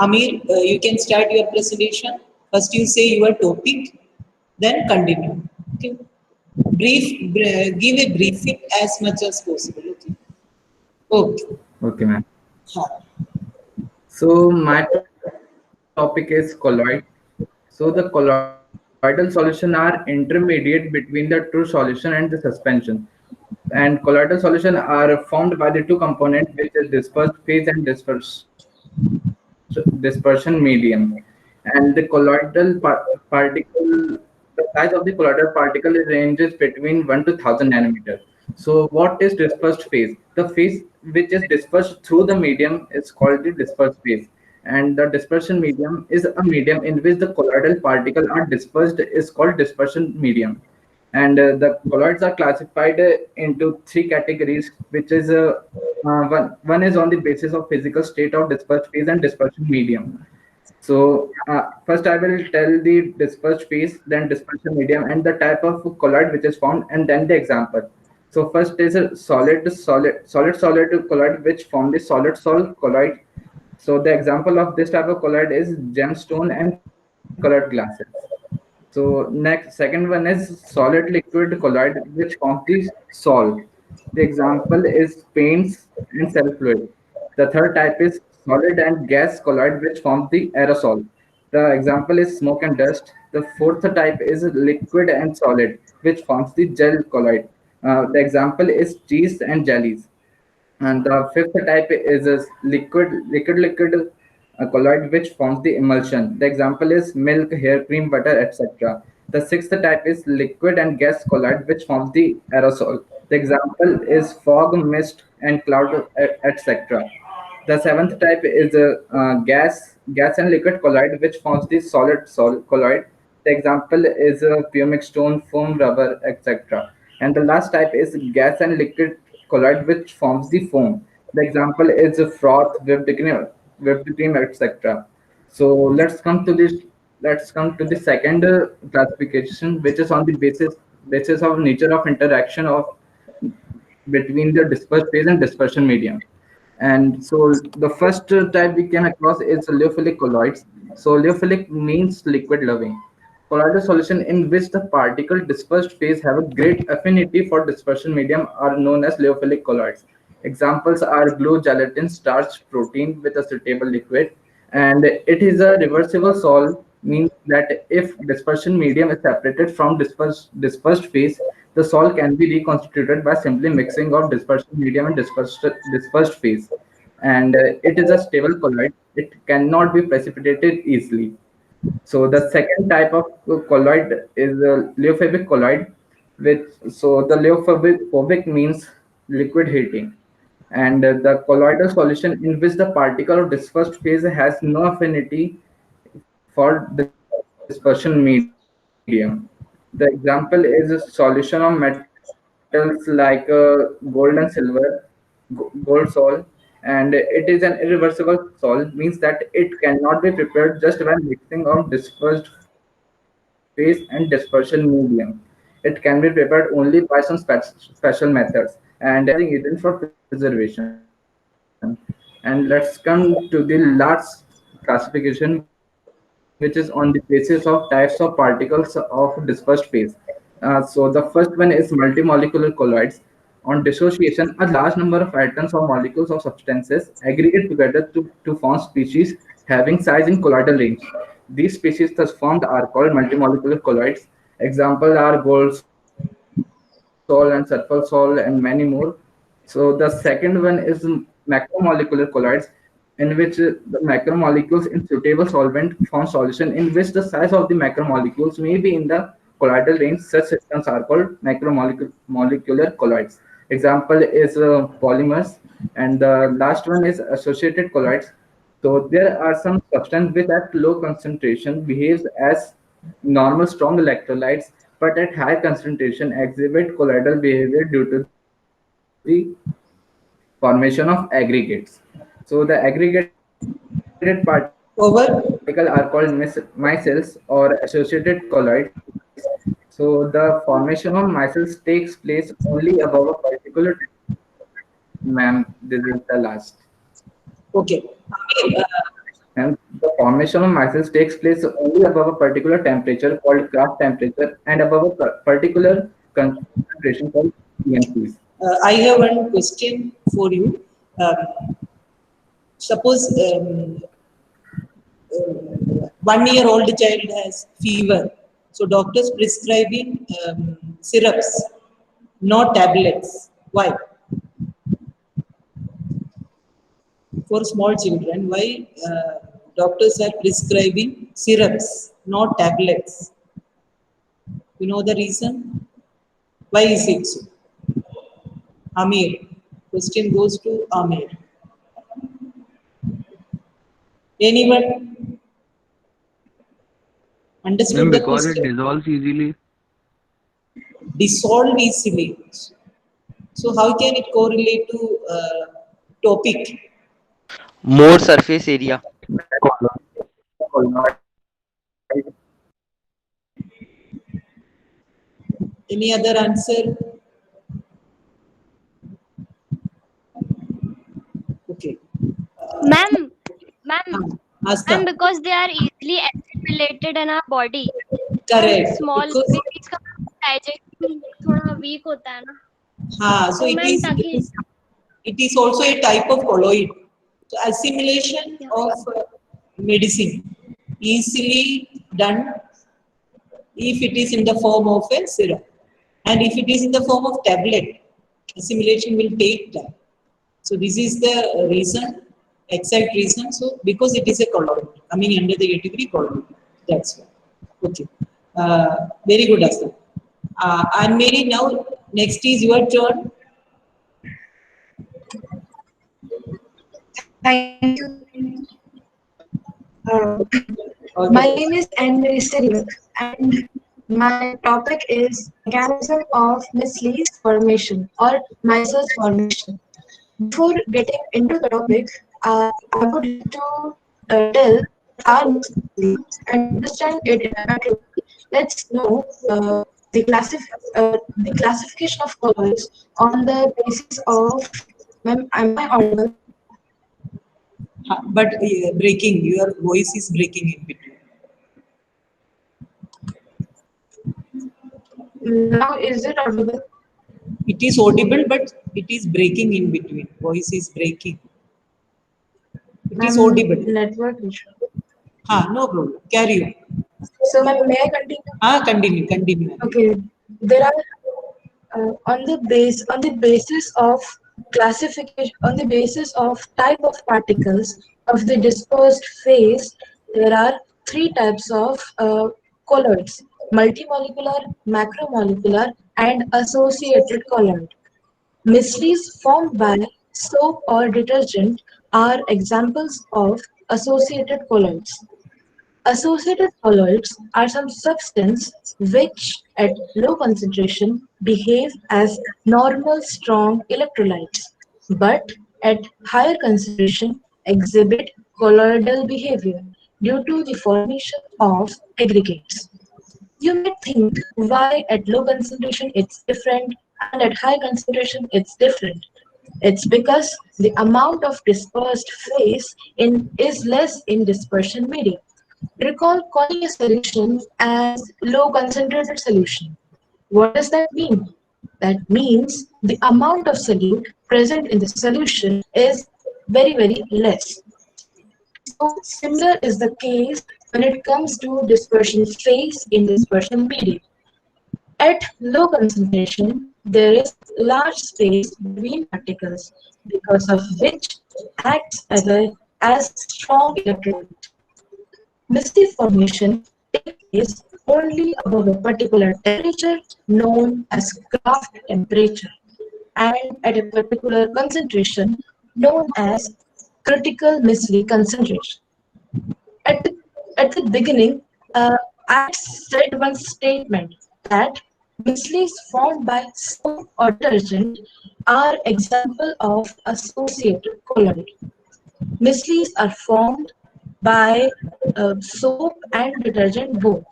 Amir, you can start your presentation. First, you say your topic, then continue. Okay. Give a briefing as much as possible. Okay. Okay. Okay, ma'am. Huh. So my topic is colloid. So the colloidal solution are intermediate between the true solution and the suspension. And colloidal solution are formed by the two components, which is dispersed phase and dispersion medium. And the particle, the size of the colloidal particle ranges between 1 to 1000 nanometer. So what is dispersed phase? The phase which is dispersed through the medium is called the dispersed phase. And the dispersion medium is a medium in which the colloidal particle are dispersed is called dispersion medium. And the colloids are classified into three categories, which is one is on the basis of physical state of dispersed phase and dispersion medium. So first I will tell the dispersed phase, then dispersion medium, and the type of colloid which is formed, and then the example. So first is a solid colloid which form the solid colloid. So the example of this type of colloid is gemstone and colored glasses. So next, second one is solid liquid colloid, which forms the sol. The example is paints and cell fluid. The third type is solid and gas colloid, which forms the aerosol. The example is smoke and dust. The fourth type is liquid and solid, which forms the gel colloid. The example is cheese and jellies. And the fifth type is a liquid colloid which forms the emulsion. The example is milk, hair cream, butter, etc. The sixth type is liquid and gas colloid which forms the aerosol. The example is fog, mist, and cloud, etc. The seventh type is gas and liquid colloid which forms the solid colloid. The example is pumic stone, foam, rubber, etc. And the last type is gas and liquid colloid which forms the foam. The example is froth, whipped cream, etc. So let's come to the second classification, which is on the basis of nature of interaction of between the dispersed phase and dispersion medium. And so the first type we came across is lyophilic colloids. So lyophilic means liquid loving. Colloidal solution in which the particle dispersed phase have a great affinity for dispersion medium are known as lyophilic colloids. Examples are glue, gelatin, starch, protein with a suitable liquid. And it is a reversible sol, means that if dispersion medium is separated from dispersed phase, the sol can be reconstituted by simply mixing of dispersion medium and dispersed phase. And it is a stable colloid. It cannot be precipitated easily. So the second type of colloid is lyophobic colloid, which so the lyophobic means liquid heating, and the colloidal solution in which the particle of dispersed phase has no affinity for dispersion medium. The example is a solution of metals like gold and silver, gold sol, and it is an irreversible sol, means that it cannot be prepared just by mixing of dispersed phase and dispersion medium. It can be prepared only by some special methods and using agent for preservation. And let's come to the last classification, which is on the basis of types of particles of dispersed phase. So the first one is multimolecular colloids. On dissociation, a large number of atoms or molecules of substances aggregate together to form species having size in colloidal range. These species thus formed are called multimolecular colloids. Examples are gold sol and sulfur sol and sulfur sol and many more. So the second one is macromolecular colloids, in which the macromolecules in suitable solvent form solution in which the size of the macromolecules may be in the colloidal range. Such systems are called macromolecular colloids. Example is polymers, and the last one is associated colloids. So there are some substances which at low concentration behaves as normal strong electrolytes, but at high concentration exhibit colloidal behavior due to the formation of aggregates. So the aggregated particle are called micelles or associated colloids. So the Over. formation of micelles takes place only above a particular. Ma'am, this is the last. Okay. Amir, And formation of micelles takes place only above a particular temperature called Kraft temperature and above a particular concentration called PMCs. I have one question for you. Suppose 1-year-old child has fever, so doctors prescribing syrups, not tablets. Why? For small children, why doctors are prescribing syrups, not tablets? You know the reason? Why is it so? Amir. Question goes to Amir. Anyone understood Ma'am, the because it question? dissolves easily. Dissolve easily. So how can it correlate to topic? More surface area. Any other answer? Okay. Ma'am, हाँ, ma'am, Aastha. because they are easily assimilated in our body. And Correct. small Because babies का digestion थोड़ा weak होता है ना. हाँ, so तो ma'am ताकि it is also a type of colloid. So assimilation of medicine easily done if it is in the form of a syrup, and if it is in the form of tablet, assimilation will take time. So this is the reason, exact reason. So because it is a colloid coming under the category colloid, that's why. Okay, very good, Asta. And Mary, now next is your turn. Thank you. All My the name is Anne-Marie Stillick, and my topic is mechanism of misleads formation or Miser's formation. Before getting into the topic, I would like to tell our listeners and understand it in a better way. Let's know the classification of colors on the basis of. Am I audible? But breaking, your voice is breaking in between. Now is it audible? It is audible, but it is breaking in between. Voice is breaking. It is audible. Network issue. No problem. Carry on. So, may I continue? Continue, continue. Okay, there are on the basis of classification, on the basis of type of particles of the dispersed phase, there are three types of colloids: multimolecular, macromolecular, and associated colloid. Mislies formed by soap or detergent are examples of associated colloids. Associated colloids are some substance which at low concentration behave as normal strong electrolytes, but at higher concentration exhibit colloidal behavior due to the formation of aggregates. You may think why at low concentration it's different and at high concentration it's different. It's because the amount of dispersed phase is less in dispersion medium. Recall calling a solution as low concentrated solution. What does that mean? That means the amount of solute present in the solution is very less. So similar is the case when it comes to dispersion phase in dispersion medium. At low concentration, there is large space between particles because of which acts as strong electrolyte. Misty formation takes place only above a particular temperature known as Kraft temperature and at a particular concentration known as critical Misty concentration. At the beginning, I said one statement that misleads formed by soap or detergent are example of associated colloid. Misleads are formed by soap and detergent both.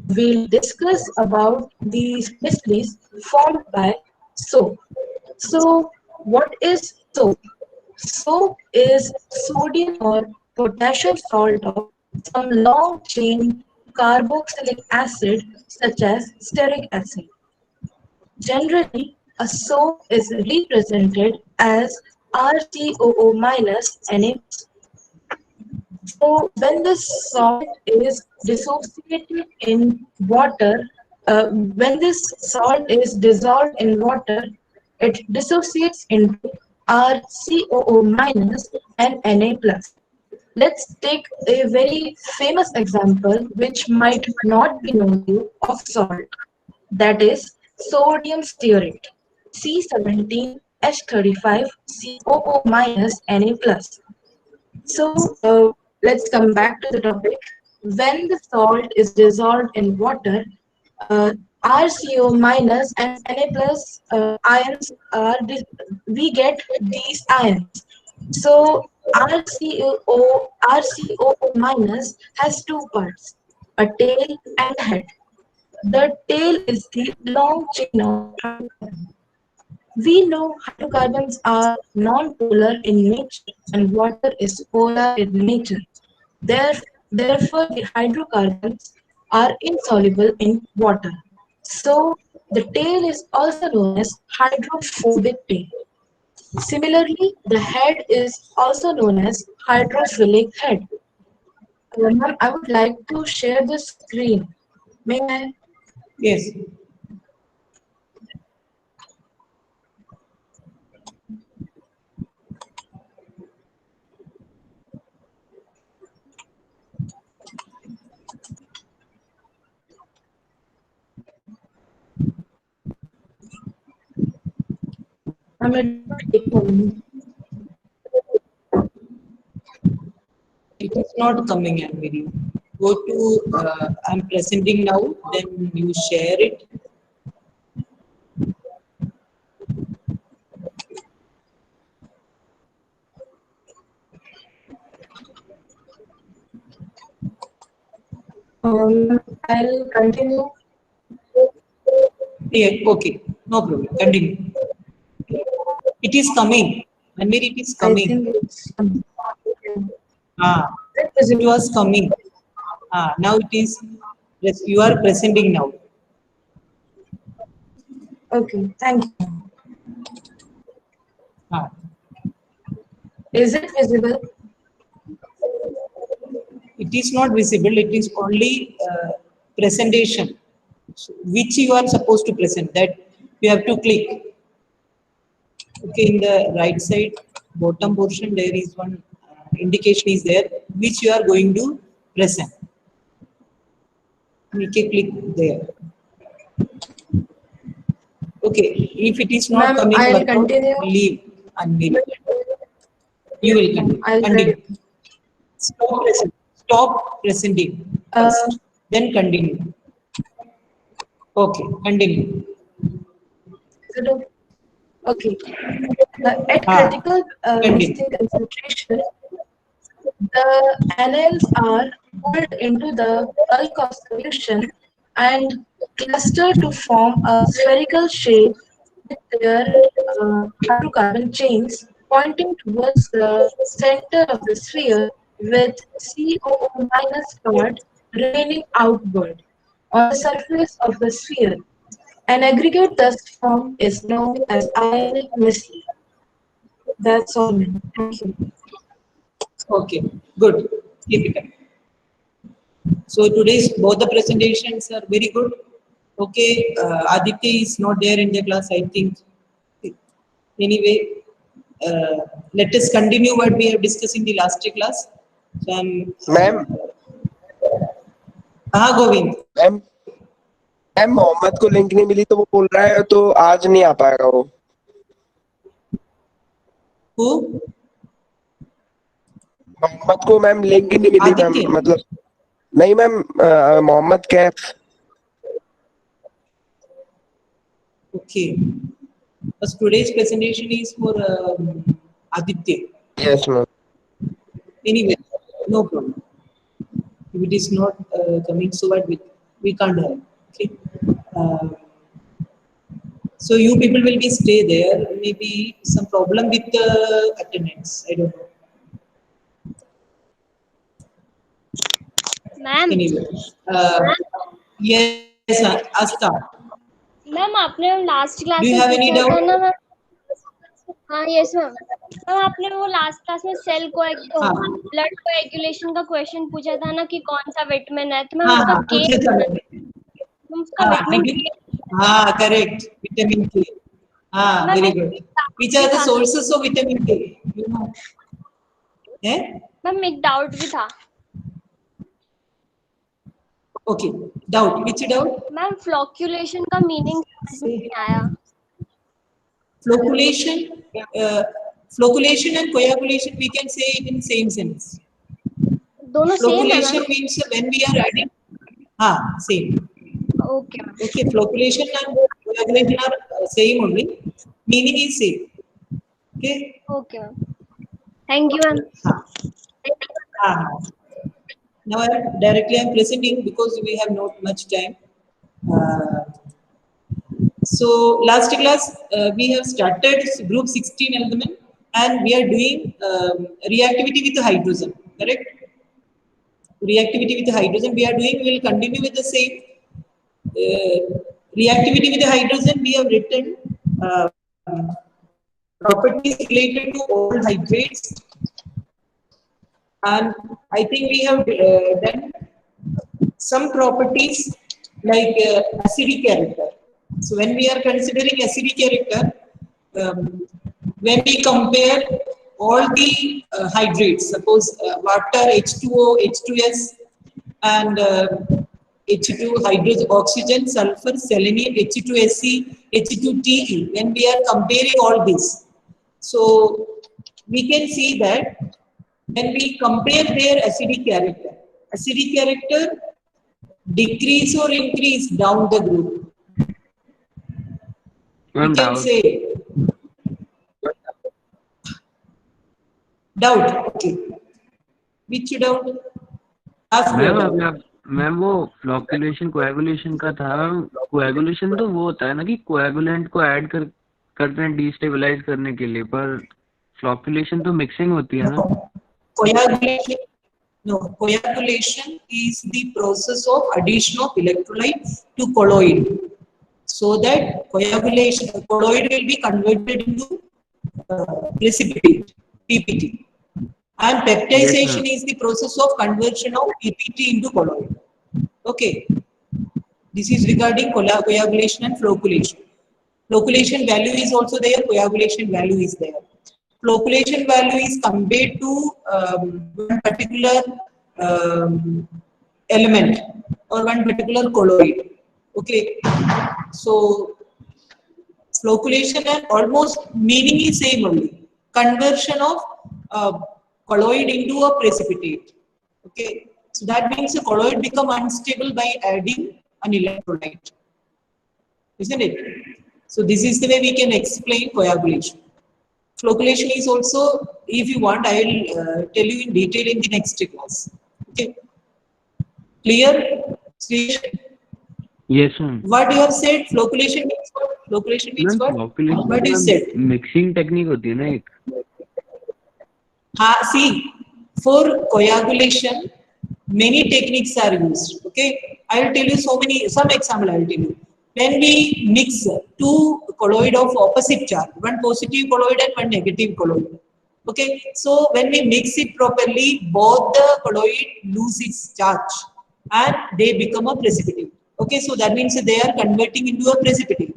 We'll discuss about these misleads formed by soap. So, what is soap? Soap is sodium or potassium salt of some long chain carboxylic acid such as stearic acid. Generally, a soap is represented as RCOO minus Na. So when the salt is dissociated in water, when this salt is dissolved in water, it dissociates into RCOO minus and Na plus. Let's take a very famous example which might not be known to you of salt. That is sodium stearate, C17H35COO minus Na plus. So let's come back to the topic. When the salt is dissolved in water, RCO minus and Na plus ions we get these ions. So RCO minus has two parts, a tail and head. The tail is the long chain of hydrocarbons. We know hydrocarbons are non-polar in nature and water is polar in nature. Therefore, the hydrocarbons are insoluble in water. So, the tail is also known as hydrophobic tail. Similarly, the head is also known as hydrophilic head. Ma'am, I would like to share the screen. May I? Yes. I'm going to take a moment. It is not coming, Anviri. Go to, I'm presenting now, then you share it. I'll continue. Yeah, okay, no problem, continue. It is coming. Anviri, it is I coming. think it's It was coming. Now it is, yes, you are presenting now. okay. Thank you. Ah, Is it visible? it is not visible, it is only presentation, which you are supposed to present, that you have to click. Okay, in the right side, bottom portion, there is one indication is there, which you are going to present. You can click there. Okay, if it is not Ma'am, coming, I'll work out, continue. leave and leave. You will continue. I'll Continue. Stop presenting first, then continue. Okay, continue. Is it okay? Okay. At Ah, critical continue. resting concentration, the anions are pulled into the bulk of solution and cluster to form a spherical shape with their hydrocarbon chains pointing towards the center of the sphere with COO minus part remaining outward on the surface of the sphere. An aggregate thus formed is known as ionic mist. That's all. Thank you. Okay, good. Keep it up. So today's both the presentations are very good. Okay, Aditya is not there in the class, I think. Anyway, let us continue what we have discussed in the last class. So I'm, ma'am Govind. Ma'am ma'am Mohammad को link नहीं मिली तो वो बोल रहा है तो आज नहीं आ पाएगा वो Who? मोहम्मद को मैम लिंक ही नहीं मिली मैम आदित्य? मतलब नहीं ma'am Mohammad Kaif Okay. But today's presentation is for Aditya. Yes ma'am Anyway, no problem. If it is not coming, so what we can't have. Okay. So you people will be stay there. Maybe some problem with the attendance. I don't know. Ma'am Anyway, yes, Asta. Ma'am आपने last class Do you में have any पूछा था doubt? ना ma'am. हाँ yes ma'am. Ma'am आपने वो last class में cell को हाँ ब्लड कोएगुलेशन का क्वेश्चन पूछा था ना कि कौन सा विटामिन है, तो मैम हाँ उसका हाँ के, पूछे था मैंने। मैम उसका हाँ विटामिन did के। you? हाँ correct, vitamin K. हाँ, मैम very एक good. doubt Which भी are the था। sources of vitamin K? You know? Eh? Ma'am एक डाउट भी था। Okay. Doubt. Which doubt? Ma'am flocculation का मीनिंग समझ में Say. नहीं आया। Flocculation. Uh, Flocculation and coagulation we can say it in same sense. दोनों सेम है Flocculation ma'am. means when we are adding. हाँ, same. Okay ma'am. Okay, flocculation and coagulation are same only. Meaning is same. Okay. Okay ma'am, thank you ma'am. हाँ. हाँ. Now I'm presenting because we have not much time. Uh, so last class we have started group 16 element and we are doing reactivity with hydrogen, correct? Reactivity with hydrogen we are doing, we will continue with the same. Reactivity with hydrogen we have written uh, properties related to all hydrates, and I think we have done some properties like acidic character. So when we are considering acidic character, when we compare all the hydrates, suppose water, H2O, H2S, and H2 hydrogen, oxygen, sulfur, selenium, H2Se, H2Te, when we are comparing all this, so we can see that when we compare their acidic character decrease or increase down the group. We can say doubt. Okay. Which doubt? Ask me about. Ma'am वो flocculation coagulation का था। Coagulation तो वो होता है ना कि coagulant को ऐड करते हैं डिस्टेबलाइज करने के लिए, पर फ्लोक्यूलेशन तो मिक्सिंग होती है ना। Coagulation. No, coagulation is the process of addition of electrolyte to colloid, so that colloid will be converted into precipitate, PPT. And peptidization is the process of conversion of PPT into colloid. Okay. This is regarding coagulation and flocculation. Flocculation value is also there, coagulation value is there. Flocculation value is compared to one particular element or one particular colloid. Okay. So flocculation and almost meaning is same only. Conversion of colloid into a precipitate. Okay. So that means a colloid become unstable by adding an electrolyte. Isn't it? So this is the way we can explain coagulation. Flocculation is also, if you want, I will tell you in detail in the next class. Okay. Clear? Yes, ma'am. What you have said, flocculation means what? Flocculation means what? What you said? Mixing technique होती है ना एक। See, for coagulation, many techniques are used. Okay, I will tell you some example I will tell you. When we mix two colloid of opposite charge, one positive colloid and one negative colloid. Okay, so when we mix it properly, both the colloid lose its charge and they become a precipitate. Okay, so that means they are converting into a precipitate.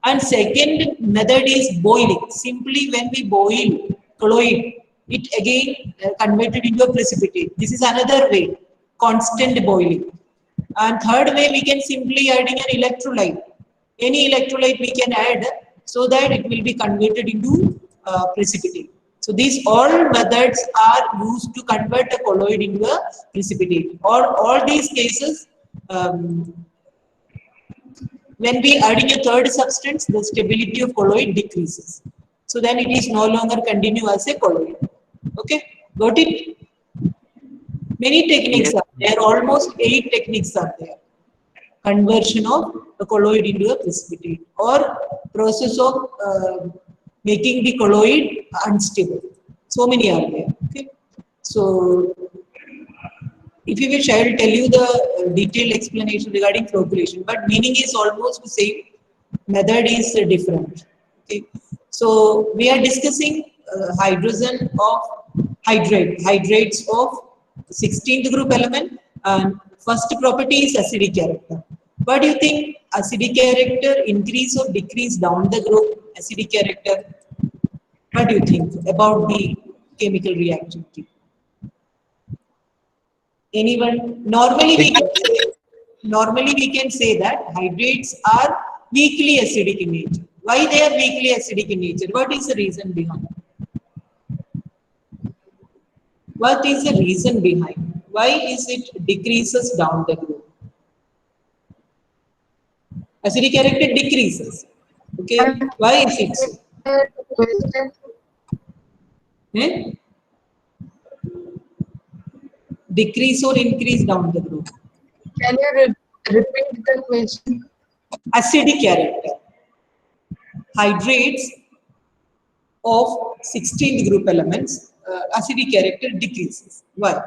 And second method is boiling. Simply when we boil colloid, it again converted into a precipitate. This is another way, constant boiling. And third way, we can simply adding an electrolyte. Any electrolyte we can add so that it will be converted into precipitate. So these all methods are used to convert a colloid into a precipitate. Or all these cases, when we adding a third substance, the stability of colloid decreases. So then it is no longer continue as a colloid. Okay, got it? Many techniques are there, almost 8 techniques are there. Conversion of a colloid into a precipitate or process of making the colloid unstable. So many are there. Okay, so If you wish, I will tell you the detailed explanation regarding flocculation, but meaning is almost the same. Method is different. Okay. So we are discussing hydrogen of hydrates of 16th group element, and first property is acidic character. What do you think? Acidic character increase or decrease down the group acidic character? What do you think about the chemical reactivity? Anyone? Normally we can say that hydrates are weakly acidic in nature. Why they are weakly acidic in nature? What is the reason behind? What is the reason behind? Why is it decreases down the group? Acidic character decreases. Okay, why is it so? Eh? Decrease or increase down the group? Can you repeat the question? Acidic character. Hydrates of 16th group elements, acidic character decreases. Why?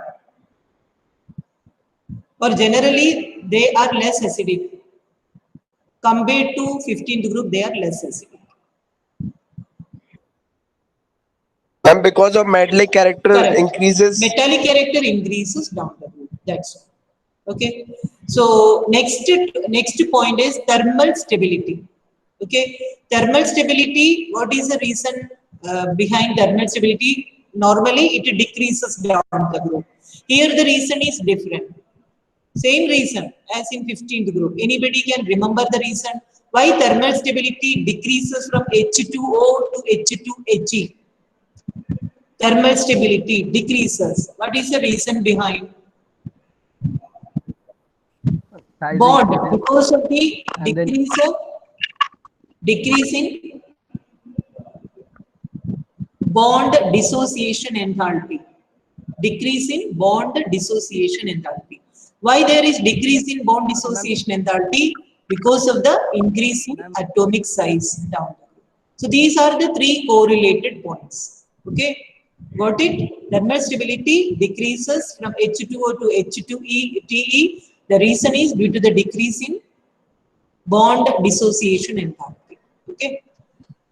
Or generally, they are less acidic. Compared to 15th group, they are less acidic. And because of metallic character Correct. increases. Metallic character increases down the group. That's all. Okay. So next point is thermal stability. Okay. Thermal stability. What is the reason behind thermal stability? Normally, it decreases down the group. Here, the reason is different. Same reason as in 15th group. Anybody can remember the reason why thermal stability decreases from H2O to H2He? Thermal stability decreases. What is the reason behind? Bond, because of the decrease in bond dissociation enthalpy. Decrease in bond dissociation enthalpy. Why there is decrease in bond dissociation enthalpy? Because of the increase in atomic size down. So these are the three correlated points. Okay, got it? Thermal stability decreases from H2O to H2Te. The reason is due to the decrease in bond dissociation enthalpy. Okay,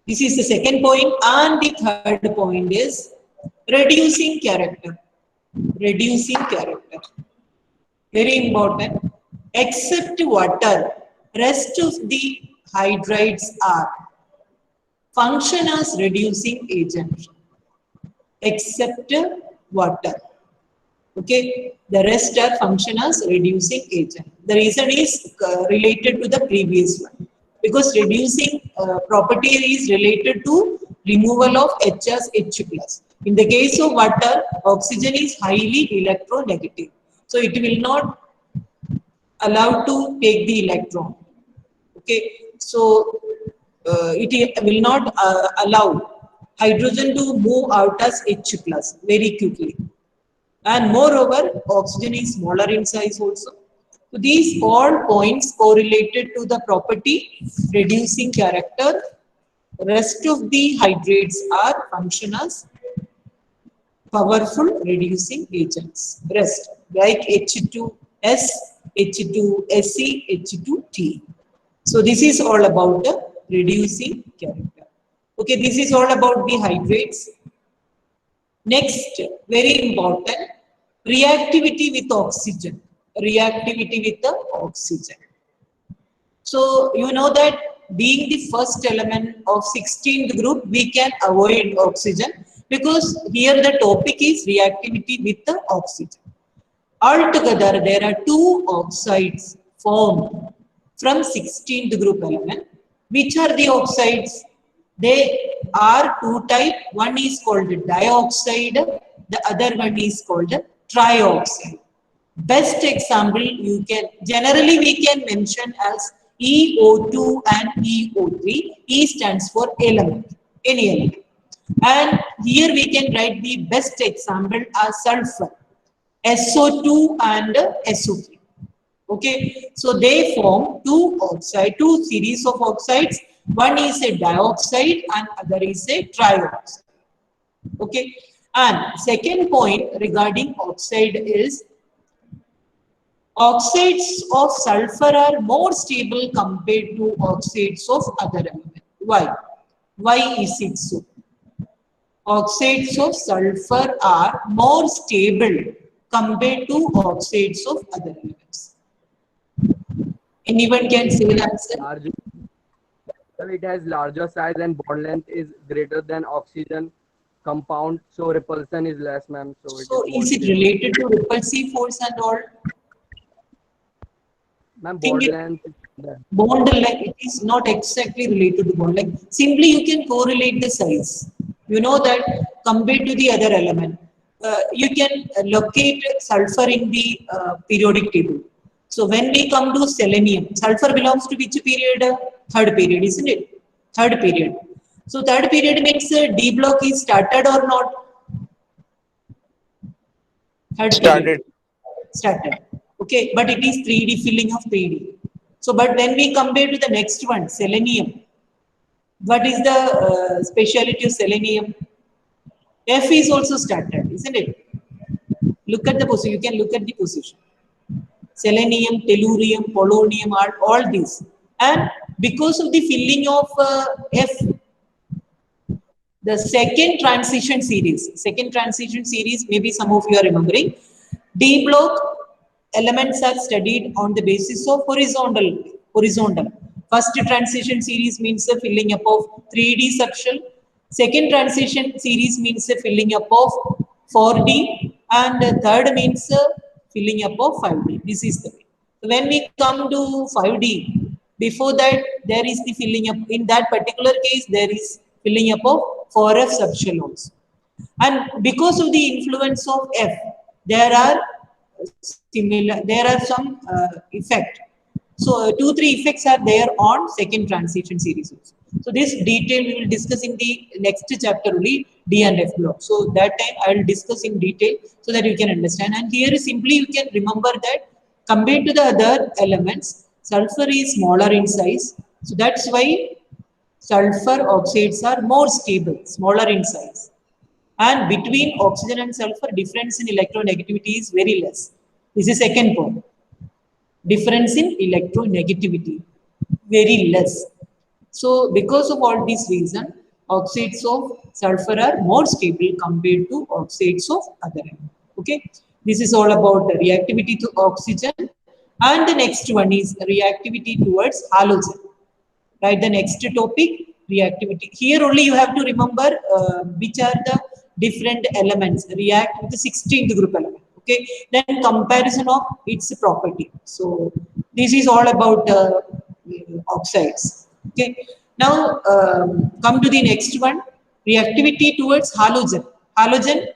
this is the second point, and the third point is reducing character. Reducing character. Very important. Except water, rest of the hydrides are function as reducing agent. Except water. Okay, the rest are function as reducing agent. The reason is related to the previous one, because reducing property is related to removal of H as H plus. In the case of water, oxygen is highly electronegative, so it will not allow to take the electron. Okay, so it will not allow hydrogen to move out as H plus very quickly. And moreover, oxygen is smaller in size also. So these all points correlated to the property reducing character. Rest of the hydrates are function as powerful reducing agents. Rest like H2S, H2Se, H2Te. So this is all about the reducing character. Okay, this is all about the hydrates. Next, very important, reactivity with oxygen. Reactivity with the oxygen. So you know that being the first element of 16th group, we can avoid oxygen because here the topic is reactivity with the oxygen. Altogether, there are two oxides formed from 16th group element. Which are the oxides? They are two types. One is called dioxide, the other one is called trioxide. Best example you can, generally we can mention as EO2 and EO3. E stands for element, any element. And here we can write the best example as sulfur, SO2 and SO3. Okay, so they form two series of oxides. One is a dioxide and other is a trioxide. Okay, and second point regarding oxide is Oxides of sulfur are more stable compared to oxides of other elements. Why? Why is it so? Oxides of sulfur are more stable compared to oxides of other elements. Anyone can say the answer? Larger, it has larger size and bond length is greater than oxygen compound, so repulsion is less, ma'am. So it So is more is it stable. related to repulsive force and all? Ma'am, Think bond it- length is there. Bond length, it is not exactly related to bond length. Simply you can correlate the size. You know that compared to the other element, you can locate sulfur in the periodic table. So when we come to selenium, sulfur belongs to which period? Third period, isn't it? Third period. So third period means D block is started or not? Third Started. period. Started. Okay, but it is 3D filling of 3D. So, but when we compare to the next one, selenium, what is the speciality of selenium? F is also started, isn't it? Look at the position. You can look at the position. Selenium, tellurium, polonium are all these. And because of the filling of F, the second transition series, maybe some of you are remembering, D block elements are studied on the basis of horizontal. First transition series means the filling up of 3D subshell. Second transition series means the filling up of 4D, and the third means filling up of 5D. This is the way. So when we come to 5D, before that there is the filling up. In that particular case, there is filling up of 4F subshell also. And because of the influence of F, there are some effect. So 2-3 effects are there on second transition series also. So this detail we will discuss in the next chapter only, D and F block. So that time I will discuss in detail so that you can understand. And here simply you can remember that compared to the other elements, sulfur is smaller in size. So that's why sulfur oxides are more stable, smaller in size. And between oxygen and sulfur, difference in electronegativity is very less. This is second point. Difference in electronegativity, very less. So because of all these reasons, oxides of sulfur are more stable compared to oxides of other elements. Okay, this is all about the reactivity to oxygen. And the next one is reactivity towards halogen. Right, the next topic, reactivity. Here only you have to remember which are the different elements react with the 16th group element. Okay, then comparison of its property. So this is all about oxides. Okay, now come to the next one, reactivity towards halogen. Halogen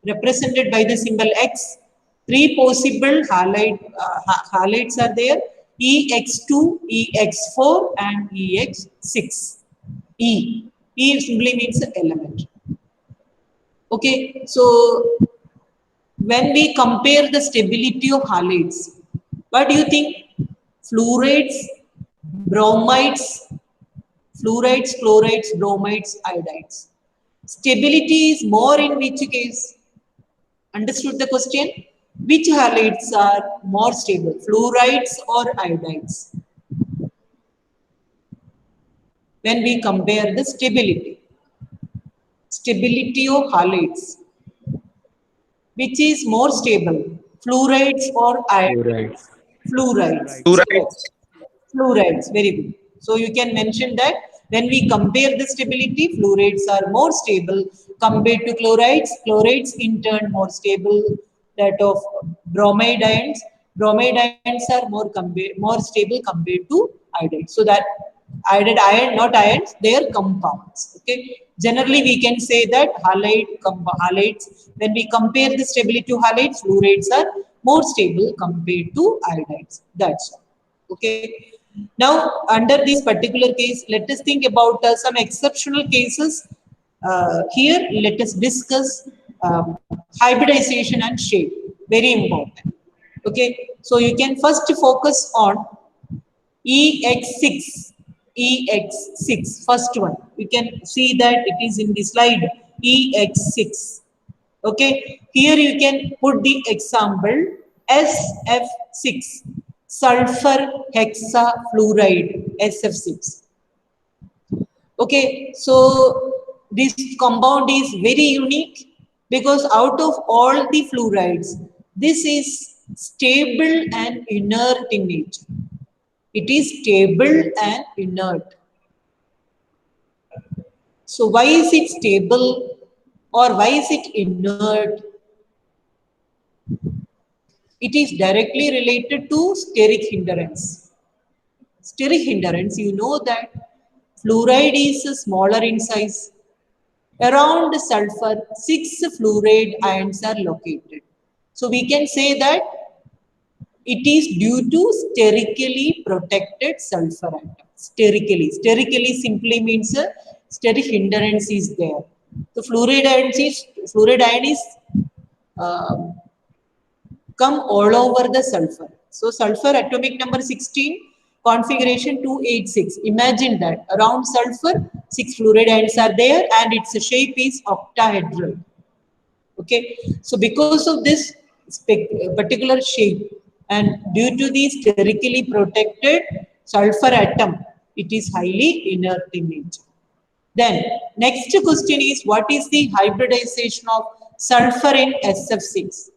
represented by the symbol X. Three possible halides are there: EX2, EX4, and EX6. E simply means element. Okay, so when we compare the stability of halides, what do you think? Fluorides, bromides, chlorides, bromides, iodides. Stability is more in which case? Understood the question? Which halides are more stable, fluorides or iodides? When we compare the stability of halides, which is more stable, fluorides or iodides? Fluorides. Fluorides, very good. So you can mention that when we compare the stability, fluorides are more stable compared to chlorides. Chlorides in turn more stable that of bromide ions. Bromide ions are more stable compared to iodide. So that iron, not ions, they are compounds. Okay. Generally, we can say that halides, when we compare the stability of halides, fluorides are more stable compared to iodides. That's all. Okay. Now, under this particular case, let us think about some exceptional cases. Here, let us discuss hybridization and shape. Very important. Okay. So, you can first focus on EX6. EX6, first one. You can see that it is in the slide, EX6. Okay. Here you can put the example SF6, sulfur hexafluoride, SF6. Okay, so this compound is very unique because out of all the fluorides, this is stable and inert in nature. It is stable and inert. So why is it stable or why is it inert? It is directly related to steric hindrance. Steric hindrance, you know that fluoride is smaller in size. Around sulfur, 6 fluoride ions are located. So we can say that it is due to sterically protected sulfur atom. Sterically simply means steric hindrance is there. The fluoride ion is come all over the sulfur. So sulfur atomic number 16, configuration 286. Imagine that around sulfur 6 fluoride ions are there and its shape is octahedral. Okay, so because of this particular shape and due to the sterically protected sulfur atom, it is highly inert in nature. Then next question is, what is the hybridization of sulfur in SF6?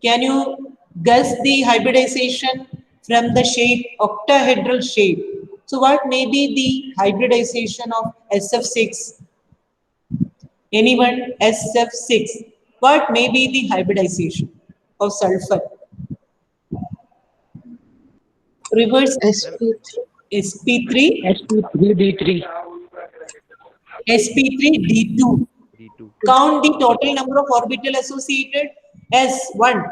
Can you guess the hybridization from the shape, octahedral shape? So what may be the hybridization of SF6? Anyone? SF6. What may be the hybridization of sulfur? Reverse SP3, SP3D3. SP3D2. D2. Count the total number of orbital associated. S1,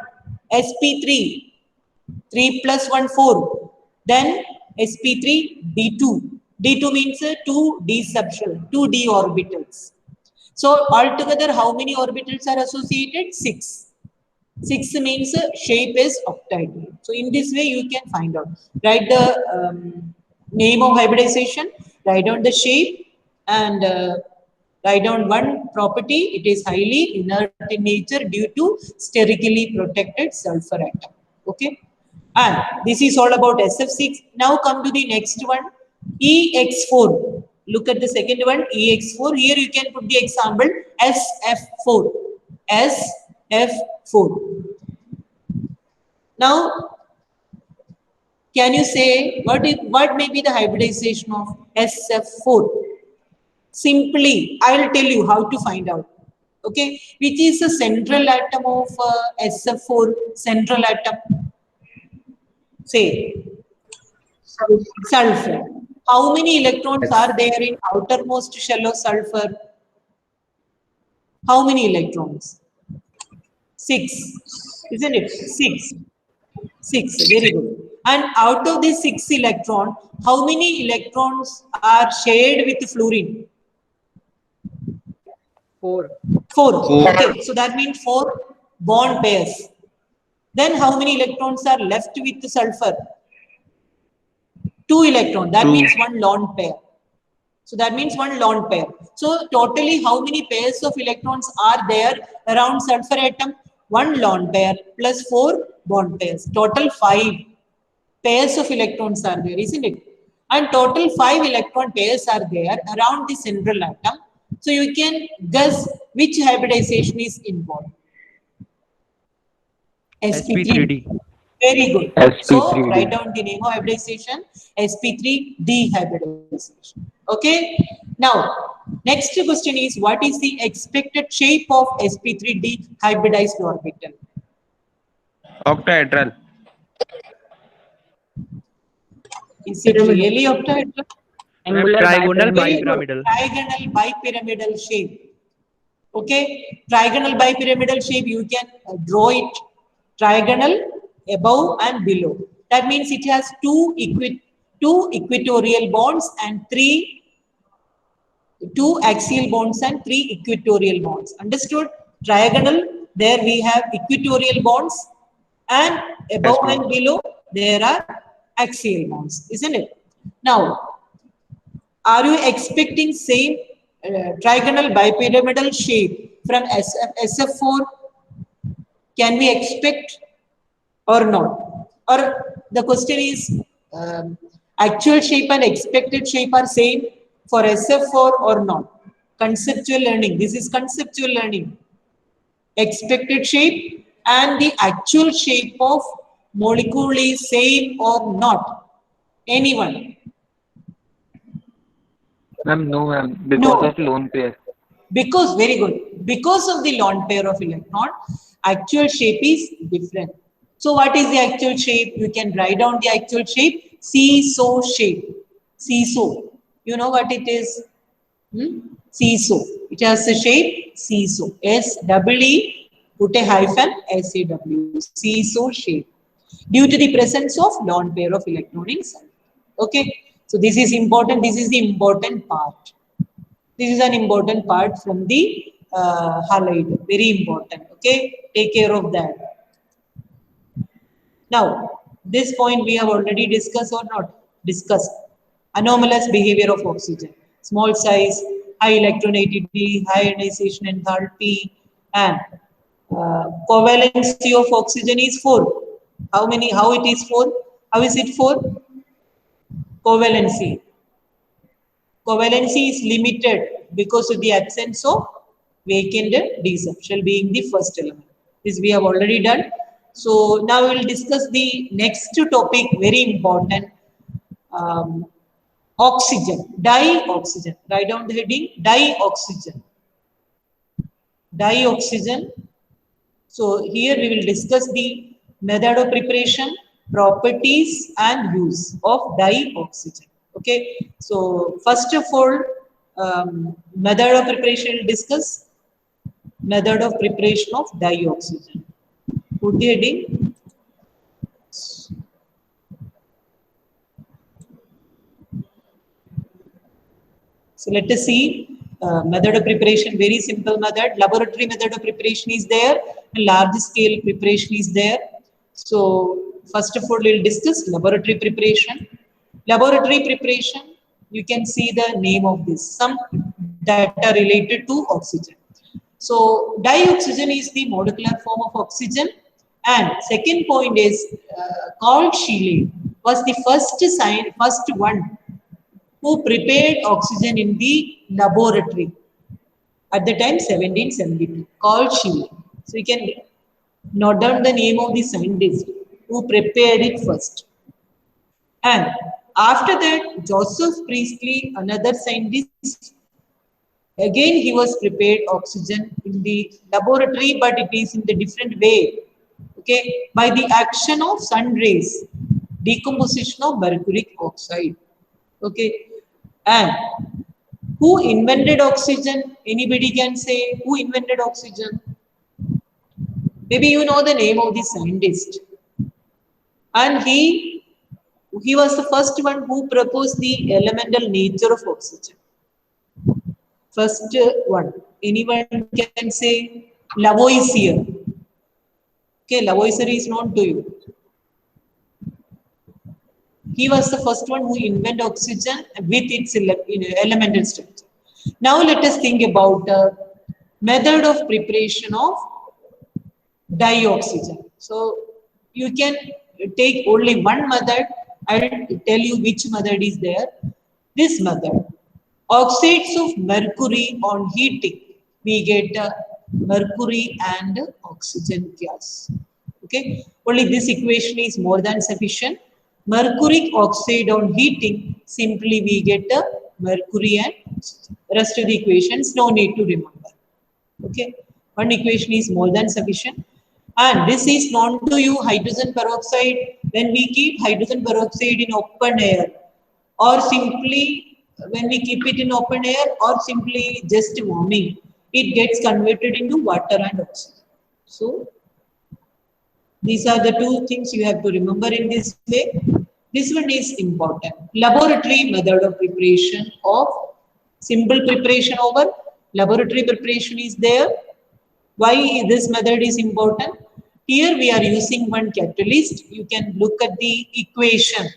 SP3, 3 plus 1, 4. Then SP3, D2. D2 means 2 d subshell, 2 d orbitals. So altogether, how many orbitals are associated? 6. 6 means shape is octahedral. So in this way, you can find out. Write the name of hybridization, write down the shape, and write down one property. It is highly inert in nature due to sterically protected sulfur atom. Okay. And this is all about SF6. Now come to the next one, EX4. Look at the second one, EX4. Here you can put the example SF4. SF4. Now, can you say what may be the hybridization of SF4? Simply, I will tell you how to find out. Okay, which is the central atom of SF4? Central atom. Say sulfur. How many electrons are there in outermost shell of sulfur? How many electrons? 6. Isn't it? 6. 6. Very good. And out of these 6 electrons, how many electrons are shared with fluorine? 4. 4. Okay. So that means 4 bond pairs. Then how many electrons are left with the sulfur? 2 electrons. That means 1 lone pair. So that means 1 lone pair. So totally how many pairs of electrons are there around sulfur atom? 1 lone pair plus 4 bond pairs. Total 5 pairs of electrons are there, isn't it? And total 5 electron pairs are there around the central atom. So you can guess which hybridization is involved. SP3D. Very good. SP3D. So write down the name of hybridization, SP3D hybridization. Okay. Now, next question is, what is the expected shape of SP3D hybridized orbital? Octahedral. Is it really octahedral? Trigonal Very good. bipyramidal. Trigonal bipyramidal shape. Okay. Trigonal bipyramidal shape, you can draw it. Trigonal above and below. That means it has two equatorial bonds and 2 axial bonds and 3 equatorial bonds. Understood? Trigonal, there we have equatorial bonds, and above and below there are axial bonds, isn't it? Now, are you expecting same trigonal bipyramidal shape from SF4? Can we expect or not? Or the question is, actual shape and expected shape are same for SF4 or not? Conceptual learning. This is conceptual learning. Expected shape and the actual shape of molecule is same or not? Anyone? Ma'am, no, ma'am, because No. of lone pair. Because, very good. Because of the lone pair of electron, actual shape is different. So what is the actual shape? You can write down the actual shape. Seesaw shape. Seesaw. You know what it is? Seesaw. It has the shape seesaw. S-E-E, put a hyphen, S-A-W. Seesaw shape. Due to the presence of lone pair of electron inside. Okay. So this is important. This is the important part. This is an important part from the halide. Very important. Okay. Take care of that. Now, this point we have already discussed or not discussed. Anomalous behavior of oxygen. Small size, high electronegativity, high ionization enthalpy, and covalency of oxygen is 4. How many? How it is 4? How is it 4? Covalency. Covalency is limited because of the absence of vacant d subshell being the first element. This we have already done. So now we will discuss the next topic, very important. Oxygen, dioxygen. Write down the heading, dioxygen. Dioxygen. So here we will discuss the method of preparation, properties and use of dioxygen. Okay. So first of all, method of preparation we will discuss. Method of preparation of dioxygen. Put the heading. So let us see method of preparation, very simple method. Laboratory method of preparation is there, and large scale preparation is there. So first of all, we will discuss laboratory preparation. Laboratory preparation, you can see the name of this, some data related to oxygen. So dioxygen is the molecular form of oxygen, and second point is Carl Scheele was the first one who prepared oxygen in the laboratory at the time 1772. Carl Scheele. So you can note down the name of the scientist who prepared it first. And after that, Joseph Priestley, another scientist, again he was prepared oxygen in the laboratory, but it is in the different way. Okay, by the action of sun rays, decomposition of mercuric oxide. Okay, and who invented oxygen? Anybody can say who invented oxygen? Maybe you know the name of the scientist. And he was the first one who proposed the elemental nature of oxygen. First one. Anyone can say Lavoisier. Okay, Lavoisier is known to you. He was the first one who invented oxygen with its elemental structure. Now let us think about the method of preparation of dioxygen. So you can take only one method. I will tell you which method is there. This method. Oxides of mercury on heating, we get mercury and oxygen gas. Okay, only this equation is more than sufficient. Mercuric oxide on heating, simply we get mercury and oxygen. Rest of the equations no need to remember. Okay, one equation is more than sufficient. And this is known to you, hydrogen peroxide. When we keep hydrogen peroxide in open air, or simply when we keep it in open air, or simply just warming, it gets converted into water and oxygen. So these are the two things you have to remember in this way. This one is important. Laboratory method of preparation of simple preparation over laboratory preparation is there. Why this method is important? Here we are using one catalyst. You can look at the equation.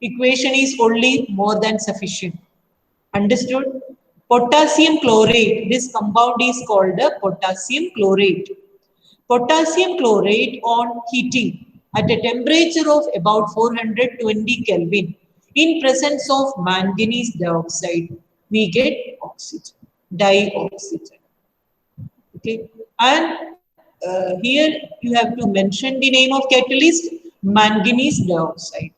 Equation is only more than sufficient. Understood? Potassium chlorate. This compound is called a potassium chlorate. Potassium chlorate on heating at a temperature of about 420 Kelvin in presence of manganese dioxide, we get oxygen, dioxygen. Okay, and here you have to mention the name of catalyst, manganese dioxide.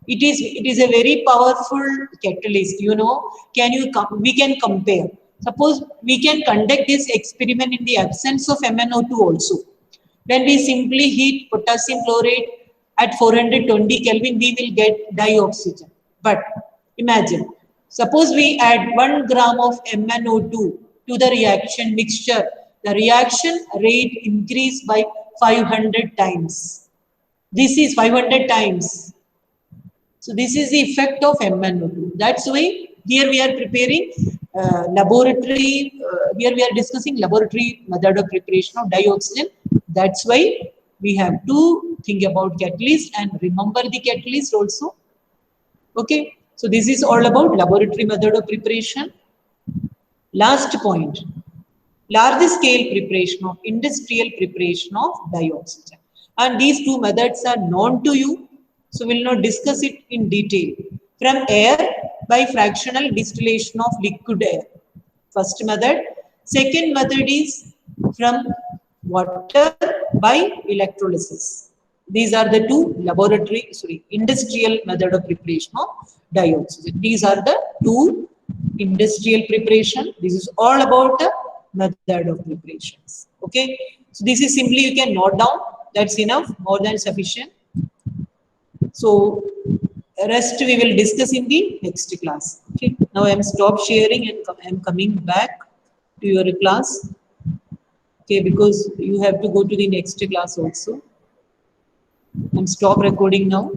It is a very powerful catalyst. You know, we can compare. Suppose we can conduct this experiment in the absence of MnO2 also. When we simply heat potassium chlorate at 420 Kelvin, we will get dioxygen. But imagine, suppose we add 1 gram of MnO2 to the reaction mixture, the reaction rate increased by 500 times. This is 500 times. So this is the effect of MnO2. That's why here we are preparing laboratory, here we are discussing laboratory method of preparation of dioxygen. That's why we have to think about catalyst and remember the catalyst also. Okay, so this is all about laboratory method of preparation. Last point, large scale preparation of industrial preparation of dioxygen. And these two methods are known to you, so we will not discuss it in detail. From air by fractional distillation of liquid air, first method. Second method is from water by electrolysis. These are the two industrial method of preparation of dioxygen. These are the two industrial preparation. This is all about the method of preparations. Okay, so this is simply you can note down. That's enough, more than sufficient. So rest we will discuss in the next class. Okay, now I am stop sharing and I am coming back to your class. Okay, because you have to go to the next class also. I'm stop recording now.